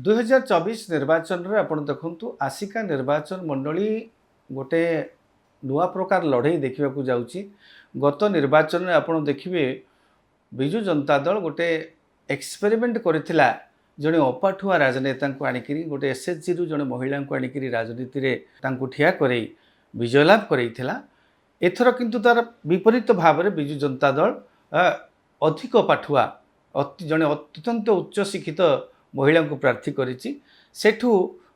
2024 निर्वाचन रे आपण देखंतु आसिका निर्वाचन मंडली गोटे नुआ प्रकार लड़ाई देखा जाऊँगी। गत निर्वाचन में आपण देखिए विजु जनता दल गोटे एक्सपेरिमेंट करथिला जड़े अपाठुआ राजनेता को आणिकी गोटे एसएचजी रु जड़े महिला को आणिकी राजनीति रे तांकु ठिया करे विजय लाभ करैथिला। एथर किंतु तार विपरीत भाव में विजु जनता दल अधिक पाठुआ जड़े अत्यंत उच्च शिक्षित महिला को प्रार्थी करिछि। सेठू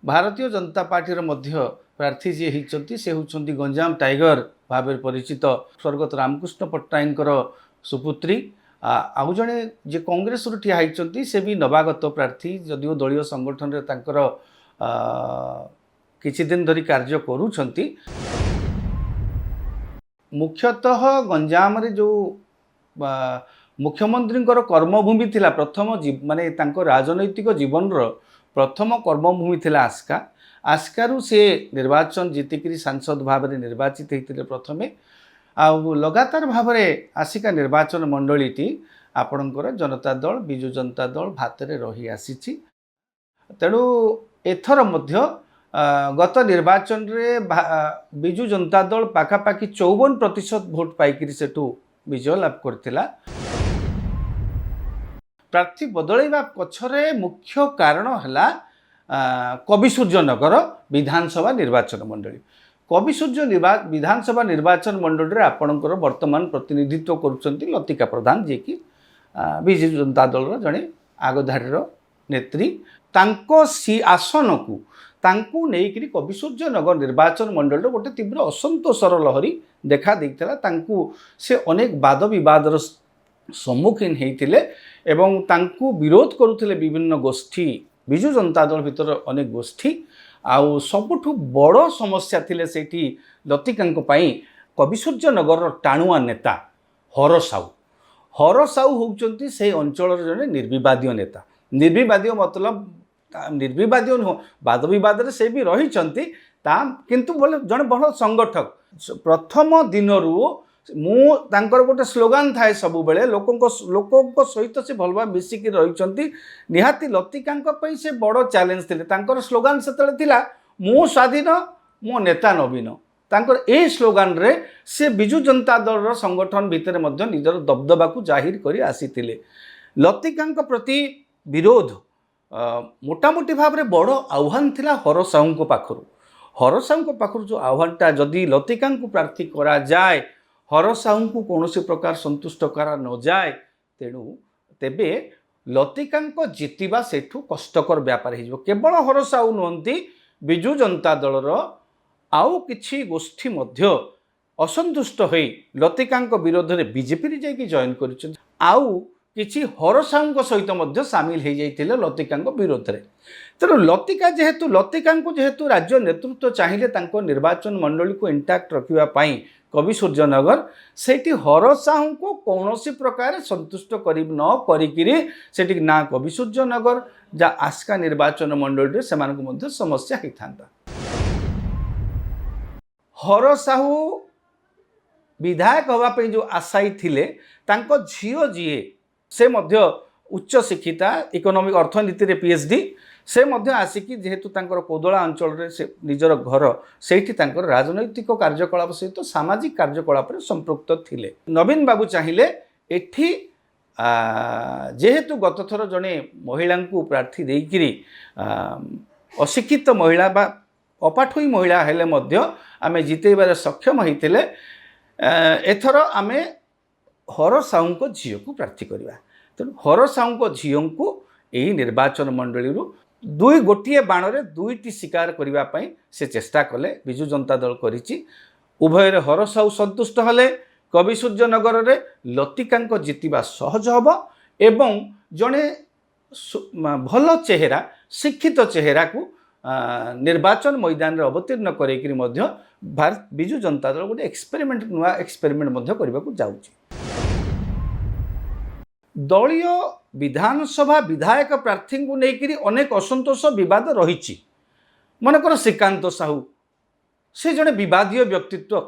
भारतीय जनता पार्टी मध्य प्रार्थी जी होती से होती गंजाम टाइगर भाव परिचित स्वर्गत रामकृष्ण पट्टनायकर सुपुत्री आउ जड़े जे कांग्रेस रु ठिया होती से भी नवागत प्रार्थी जदिव दलीय संगठन रे तांकर किछि दिन धरी कार्य करूछंती। मुख्यतः गंजाम रे जो मुख्यमंत्री कर्मभूमि थिला प्रथम माने तांको राजनैतिक जीवन रो प्रथम कर्मभूमि थिला आस्का। आस्कारु से निर्वाचन जीतिकी सांसद भाव में निर्वाचित होते प्रथमे आउ लगातार भाव में आसिका निर्वाचन मंडलीटी आपणकर जनता दल विजु जनता दल भातरे रही आसी। तेणु एथर मध्य गत निर्वाचन रे विजु जनता दल पाखापाखि 54% भोट पाइकरी सेठू विजय लाभ करथिला। प्रार्थी बदलैवा पछरे मुख्य कारण हला कविसूर्यनगर विधानसभा निर्वाचन मंडली। कविसूर्य विधानसभा निर्वाचन मंडली रे आपणकर वर्तमान प्रतिनिधित्व करुचंती लतिका प्रधान जे कि विजु जनता दल जड़े आगधाड़ी नेत्री। तांको सी आसन को तांकू नेइकरी कविसूर्यनगर निर्वाचन मंडली गोटे तीव्र असंतोषर लहरी देखा देइतला। तांकू से अनेक वाद विवादर सम्मुखीन होइतिले एवं तांकू विरोध करुथिले विभिन्न गोष्ठी विजु जनता दल भीतर अनेक गोष्ठी। आउ सबुठु बड़ समस्या थिले सेठी लतिकांको पई कविसूर्यनगर टाणुआ नेता हर साहू होउचंती से अंचल जने निर्विवादीय नेता। निर्विवादीय मतलब निर्विवादीय नुह वाद विवाद से भी रही किंतु बोले जड़े बड़ संगठक। प्रथम दिन मु तांकर गोटे स्लोगान थाए सबु बेले लोकों सहित से भल भाव मिसिकी रही। निहाती लतिकांको पई से बड़ चैलेंज थिले। तांकर स्लोगान सेतले थिला मु स्वाधीन मो नेता नवीन। तांकर ए स्लोगान रे से विजु जनता दल संगठन भितर मध्य निजर दबदबा को जाहिर करी आसीथिले। लतिकांको प्रति विरोध मोटामोटी भाव में बड़ आह्वान थिला हर साहू पाखरु जो आह्वानटा जदि लतिकांको प्रार्थी करा जाए हर साहू को कौन प्रकार संतुष्ट करा न जाए तेणु तेबे लतिकांको जितिबा सेठू कष्टकर व्यापार हो। केवल हर साहू नुहंती विजु जनता दलर आउ किछि गोष्ठी मध्य असंतुष्ट होई लतिकांको विरोध में बीजेपी रे जाई जॉइन करिछ। आउ किछि हर साहू सहित मध्य सामिल हो जाइतिले लतिकांको विरोध रे। तेणु लतिकांको जेहेतु राज्य नेतृत्व चाहिए तांको निर्वाचन मंडली को इंटैक्ट रखिबा पई कविसूर्यनगर सेठी हर साहू को कौन प्रकार संतुष्ट न करी ना कविसूर्यनगर जा आस्का निर्वाचन मंडली से समस्या होता। हर साहू विधायक होगापी जो आशायी थिले तांको झियो जीए से मध्य उच्च शिक्षिता इकोनॉमिक अर्थनीति रे पीएचडी से मध्य आसिकी जेहेतु तांकर कोदला अंचल रे से निजर घर सेठी तांकर राजनैतिक कार्यकलाप सहित सामाजिक कार्यकलाप रे संपृक्त थिले। नवीन बाबू चाहिए एठी जेहेतु गत थर जड़े महिला को प्रार्थी देकिरी अशिक्षित महिला बा अपाठुई महिला हेले मध्य आमे जितेबार सक्षम होइतिले। एथर आमे हर साहू को झील को प्रार्थी करवा। तेणु हर साहू को झील को यही निर्वाचन मंडली दुई गोटे बाण रे दुईटी शिकार करने से चेष्टा कले विजु जनता दल करिछि। उभय हर साहू संतुष्ट हले कविसूर्यनगर रे लतिकांको जितिबा सहज हब एवं जड़े भल चेहरा शिक्षित चेहरा को निर्वाचन मैदान रे अवतीर्ण करैकरी मध्य भारत विजु जनता दल गोटे एक्सपेरिमेंट नुआ एक्सपेरिमेंट मध्य करबा को जाउछि। दलीय विधानसभा विधायक प्रार्थी को लेकर अनेक असंतोष विवाद रही। मनकर श्रीकांत साहू से जड़े विवादीय व्यक्तित्व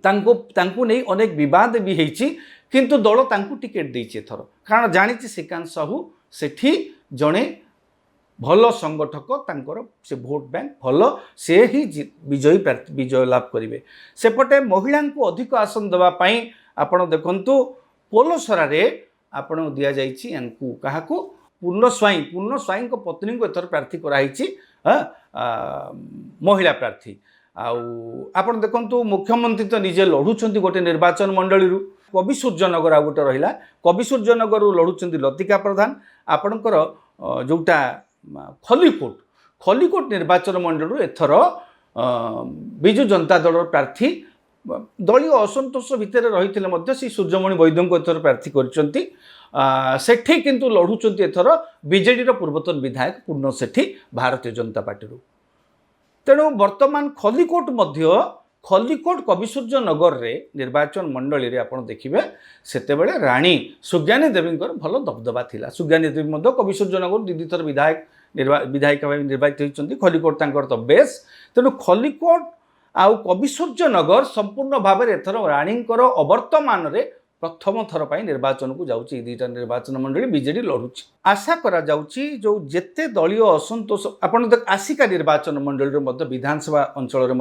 तांको नहीं अनेक विवाद भी होती किंतु दल तांको टिकेट देइछे थर कारण जानी श्रीकांत साहू सेठी जड़े भल संगठक तांकर से भोट बैंक भल से ही विजय लाभ करेंगे सेपटे महिला को अधिक आसन देवाई आपण देखु पोलसरा आपण दि जाइए क्या पूर्ण स्वाई पत्नी को एथर प्रार्थी कराई महिला प्रार्थी आपण देखु मुख्यमंत्री तो निजे लड़ुंट गोटे निर्वाचन मंडली कवि सूर्यनगर आ गोटे रहा कवि सूर्यनगर लड़ुंट लतिका प्रधान आपणकर जोटा खलिकोट निर्वाचन मंडल एथर विजु जनता दल प्रार्थी दलीय असंतोष भितर रही से सूर्यमणि वैद्य को एथर प्रार्थी करठी किंतु लड़ुंट एथर बीजेडी पूर्वतन विधायक पूर्ण सेठी भारतीय जनता पार्टी तेणु वर्तमान खलिकोट कविसूर्य नगर रे निर्वाचन मंडली रे आपण देखिबे सेतेबेले रानी सुज्ञानी देवी भल दबदबा थिला सुज्ञानी देवी कविसूर्य नगर दीदी थर विधायिका भाई निर्वाचित होती खलिकोट तांकर तो बेस तेणु खलिकोट आउ कविसूर्य नगर संपूर्ण भाव में एथर राणीकर अवर्तमान रे प्रथम थर पर निर्वाचन को जाऊँगी दुईटा निर्वाचन मंडली बीजेडी लड़ुची आशा करा जाउची जो जेते दलीय असंतोष आपण आसिका निर्वाचन मंडली विधानसभा अंचल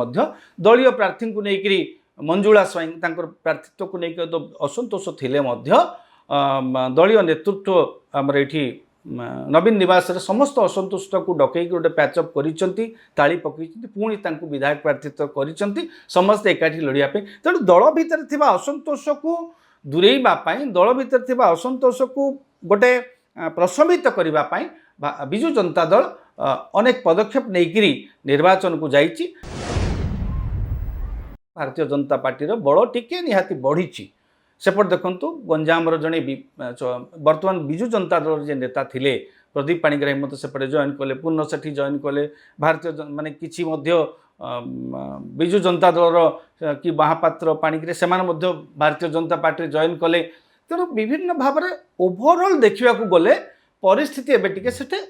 दलीय प्रार्थी को लेकर मंजुला स्वाई प्रार्थित्व को लेकर तो असंतोष थिले दलीय नेतृत्व आमर ये नवीन निवास समस्त असंतोष को डकई गोटे पैचअप कर पकई पुणी विधायक प्रार्थित्व कर समस्ते एकाठी लड़िया तेणु दल भितर थिबा असंतोष को दूरेवाई दल भितर थिबा असंतोष को गोटे प्रशमित करने विजु जनता दल अनेक पदक्षेप नहीं निर्वाचन को जाइए भारतीय जनता पार्टी बड़ टिके निहाती बढ़ी सेपट देखु गंजाम जड़े बर्तमान विजु जनता दल जे नेता थिले प्रदीप पाणिग्राही मत सेपटे जॉइन कले पूर्ण सेठी जॉइन कले भारतीय माने किछि मध्य विजु जनता दल कि महापात्र पाणिग्राही से भारतीय जनता पार्टी जॉइन कले तेणु विभिन्न भाव में ओभरऑल देखा गले परिस्थिति एबे टिके सेटे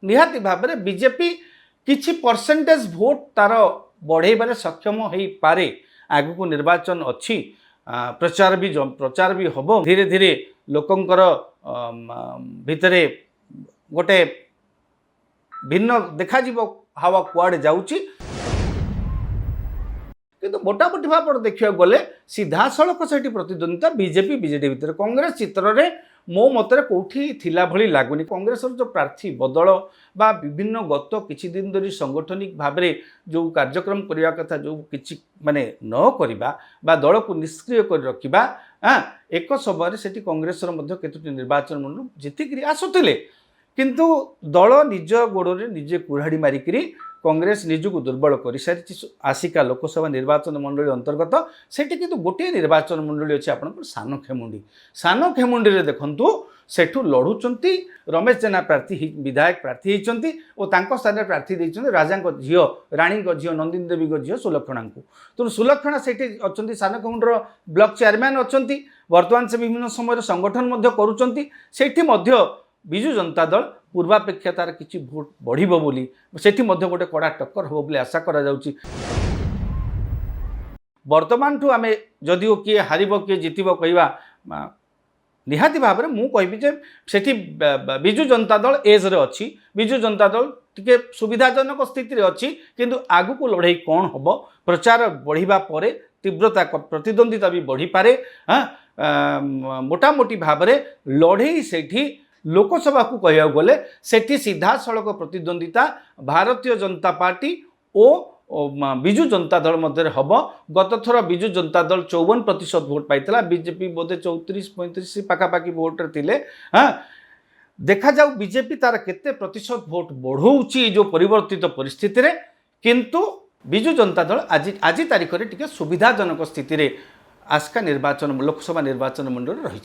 निहाती भाव में बीजेपी किछि परसेंटेज भोट तार बढ़ेबारे सक्षम हो पारे आगु को निर्वाचन अच्छी प्रचार भी हम धीरे धीरे लोकंकर भितरे गोटे भिन्न देखा हावा कुआड़े जाउची किंतु मोटामोटी भाव में देखा गले सीधा सड़क से प्रतिद्वंदिता बीजेपी बीजेडी भितर कांग्रेस चित्र में मो मतरे कौटी थिला भली लागुनी कांग्रेस जो प्रार्थी बदल बा विभिन्न गत किछि दिन धरी सांगठनिक भाव में जो कार्यक्रम करने कथा जो किछि माने न करिबा बा दल को निष्क्रिय कर रखिबा एक समय से कांग्रेस केतोटी निर्वाचन मंडल जीतिक आसुतिले किंतु दल निज गोड़े निजे कुराड़ी मारिकी कांग्रेस निजक दुर्बल कर सारी आसिका लोकसभा निर्वाचन मंडली अंतर्गत सेठी किंतु गोटे निर्वाचन मंडली अच्छी आप सान खेमुंडी रे देखंतु सेठू लड़ुंट रमेश जेना प्रार्थी विधायक प्रार्थी होती और स्थान प्रार्थी देते राजा झील राणी झील नंदिनी देवी झील सुलक्षणा को तेणु सुलक्षणा से अच्छा सान खेमुंडर ब्लॉक चेयरमैन अच्छा बर्तमान से विभिन्न समय संगठन करुँच विजु जनता दल पूर्वापेक्षा तार किसी भोट बढ़िबो बोली सेठी गोटे कड़ा टक्कर हो बोली आशा करा जाउची वर्तमान ठू आमे जदिओ किए हारिबो किए जितिबो कहवा निहाती भाव में मुझे कहबी सेठी विजु जनता दल एज रे अच्छी विजु जनता दल टिके सुविधाजनक स्थिति अच्छी किंतु आगु को लड़ाई कौन हम प्रचार बढ़िबा परे तीव्रता प्रतिद्वंदिता भी बढ़ी पारे मोटामोटी भाव में लड़ाई सेठी लोकसभा को कहया गले सेठी सीधा सड़क प्रतिद्वंदिता भारतीय जनता पार्टी और विजु जनता दल मध्य हम गत थर विजु जनता दल 54% भोट पाई बीजेपी बोधे 34-35 पाखापाखि भोट रे देखा जाऊ बीजेपी तार केते प्रतिशत भोट बढ़ौची जो परिवर्तित परिस्थिति रे किंतु विजु जनता दल आज तारीख में टिके सुविधाजनक स्थिति रे आस्का निर्वाचन लोकसभा निर्वाचन मंडल रही।